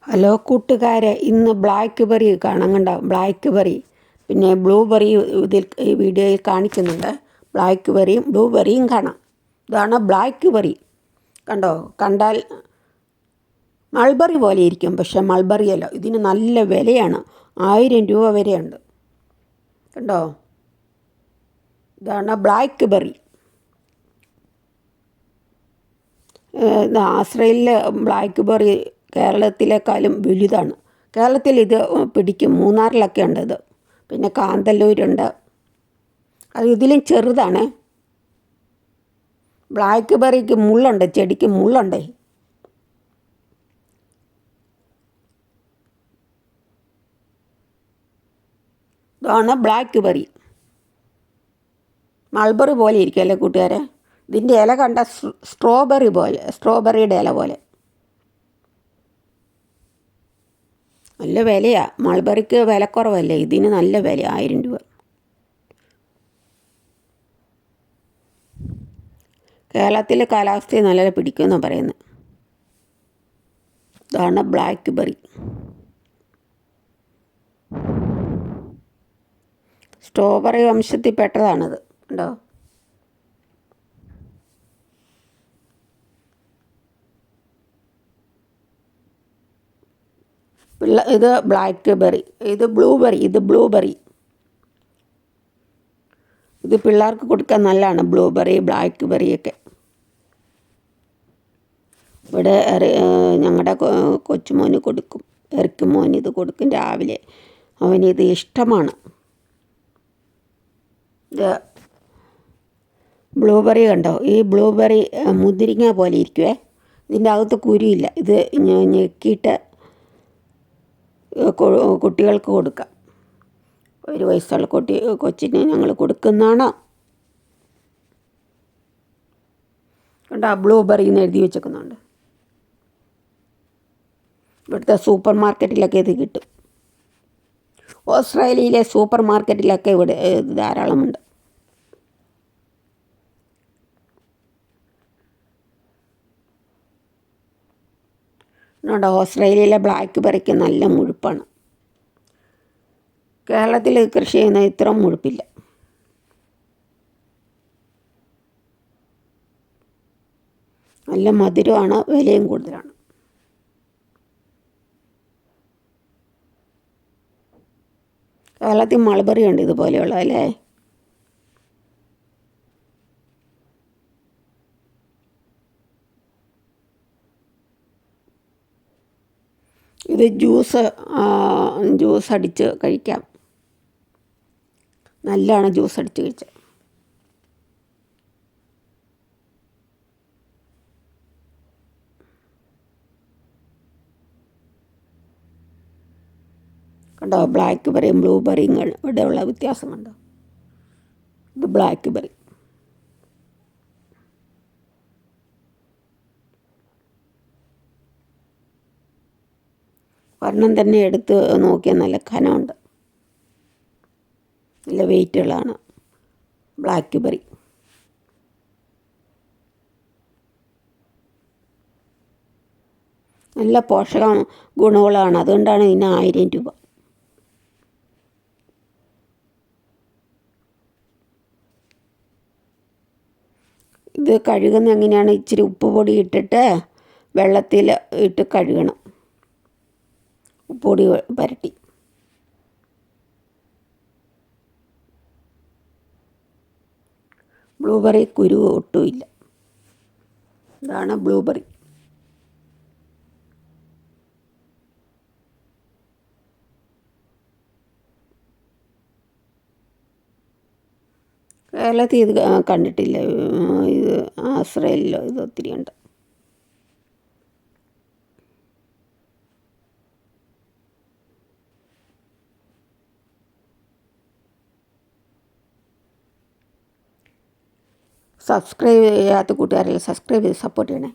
Hello കൂട്ടുകാരെ, ഇന്ന് black berry കാണാൻ കണ്ടോ? ബ്ലാക്ക് ബെറി പിന്നെ ബ്ലൂബെറി ഇതിൽ ഈ വീഡിയോയിൽ കാണിക്കുന്നുണ്ട്. ബ്ലാക്ക് ബെറിയും ബ്ലൂബെറിയും കാണാം. ഇതാണ് ബ്ലാക്ക് ബെറി. കണ്ടോ? കണ്ടാൽ മൾബറി പോലെ ഇരിക്കും, പക്ഷേ മൾബറി അല്ല. ഇതിന് നല്ല വിലയാണ്, 1000 രൂപ വരെയുണ്ട്. കണ്ടോ? ഇതാണ് ബ്ലാക്ക് ബെറി. ആസ്ട്രേലിയയിലെ ബ്ലാക്ക് ബെറി കേരളത്തിലേക്കാളും വലുതാണ്. കേരളത്തിൽ ഇത് പിടിക്കും, മൂന്നാറിലൊക്കെ ഉണ്ട് ഇത്. പിന്നെ കാന്തല്ലൂരുണ്ട്, അത് ഇതിലും ചെറുതാണ്. ബ്ലാക്ക് ബെറിക്ക് മുള്ളുണ്ട്, ചെടിക്ക് മുള്ളുണ്ട്. ഇതാണ് ബ്ലാക്ക് ബെറി. മൾബറി പോലെ ഇരിക്കും അല്ലേ കൂട്ടുകാരെ? ഇതിൻ്റെ ഇല കണ്ട സ്ട്രോബെറി പോലെ, സ്ട്രോബെറിയുടെ ഇല പോലെ. നല്ല വിലയാണ്. മൾബറിക്ക് വിലക്കുറവല്ലേ, ഇതിന് നല്ല വില, 1000 രൂപ. കേരളത്തിലെ കാലാവസ്ഥയെ നല്ല പിടിക്കുമെന്നാണ് പറയുന്നത്. ഇതാണ് ബ്ലാക്ക് ബെറി. സ്ട്രോബെറി വംശത്തിൽ പെട്ടതാണിത്. ഉണ്ടോ? ഇത് ബ്ലാക്ക് ബെറി, ഇത് ബ്ലൂബെറി, ഇത് പിള്ളേർക്ക് കൊടുക്കാൻ നല്ലതാണ്. ബ്ലൂബെറി, ബ്ലാക്ക് ബെറിയൊക്കെ. ഇവിടെ ഞങ്ങളുടെ കൊച്ചുമോന് കൊടുക്കും, എറിക്കുമോന് ഇത് കൊടുക്കും രാവിലെ. അവനിത് ഇഷ്ടമാണ്. ഇത് ബ്ലൂബെറി കണ്ടോ? ഈ ബ്ലൂബെറി മുന്തിരിങ്ങ പോലെ ഇരിക്കുവേ. ഇതിൻ്റെ അകത്ത് കുരുയില്ല. ഇത് ഞെക്കിയിട്ട് കുട്ടികൾക്ക് കൊടുക്കാം. 1 വയസ്സുള്ള കൊച്ചിന് ഞങ്ങൾ കൊടുക്കുന്നതാണ്. കണ്ടോ? ബ്ലൂബെറി എന്ന് എഴുതി വെച്ചേക്കുന്നുണ്ട്. ഇവിടുത്തെ സൂപ്പർ മാർക്കറ്റിലൊക്കെ ഇത് കിട്ടും. ഓസ്ട്രേലിയയിലെ സൂപ്പർ മാർക്കറ്റിലൊക്കെ ഇവിടെ ധാരാളമുണ്ട്. അതുകൊണ്ട് ഓസ്ട്രേലിയയിലെ ബ്ലാക്ക് ബെറിക്ക് നല്ല മുഴുപ്പാണ്. കേരളത്തിൽ കൃഷി ചെയ്യുന്ന ഇത്ര മുഴുപ്പില്ല. നല്ല മധുരമാണ്, വിലയും കൂടുതലാണ്. കേരളത്തിൽ മൾബറി ഉണ്ട് ഇതുപോലെയുള്ള അല്ലേ? ഇത് ജ്യൂസ് അടിച്ച് കഴിക്കാം. നല്ലതാണ് ജ്യൂസ് അടിച്ച് കഴിച്ചാൽ. കണ്ടോ? ബ്ലാക്ക് ബെറിയും ബ്ലൂബെറിയും ഇവിടെയുള്ള വ്യത്യാസം കണ്ടോ? ഇത് ബ്ലാക്ക് ബെറി. ഒരെണ്ണം തന്നെ എടുത്ത് നോക്കിയാൽ നല്ല കനമുണ്ട്, നല്ല വെയിറ്റുള്ളതാണ് ബ്ലാക്ക് ബെറി. നല്ല പോഷക ഗുണങ്ങളാണ്, അതുകൊണ്ടാണ് ഇതിന് 1000 രൂപ. ഇത് കഴുകുന്ന എങ്ങനെയാണ്? ഇച്ചിരി ഉപ്പ് പൊടി ഇട്ടിട്ട് വെള്ളത്തിൽ ഇട്ട് കഴുകണം, ഉപ്പുപൊടി പുരട്ടി. ബ്ലൂബെറി കുരു ഒട്ടുമില്ല. ഇതാണ് ബ്ലൂബെറി. കേരളത്തിൽ ഇത് കണ്ടിട്ടില്ല. ഇത് ആസ്ട്രേലിയയിലോ ഇത് ഒത്തിരി ഉണ്ട്. സബ്സ്ക്രൈബ് ചെയ്യാത്ത കൂട്ടുകാരെല്ലാം സബ്സ്ക്രൈബ് ചെയ്ത് സപ്പോർട്ട് ചെയ്യണേ.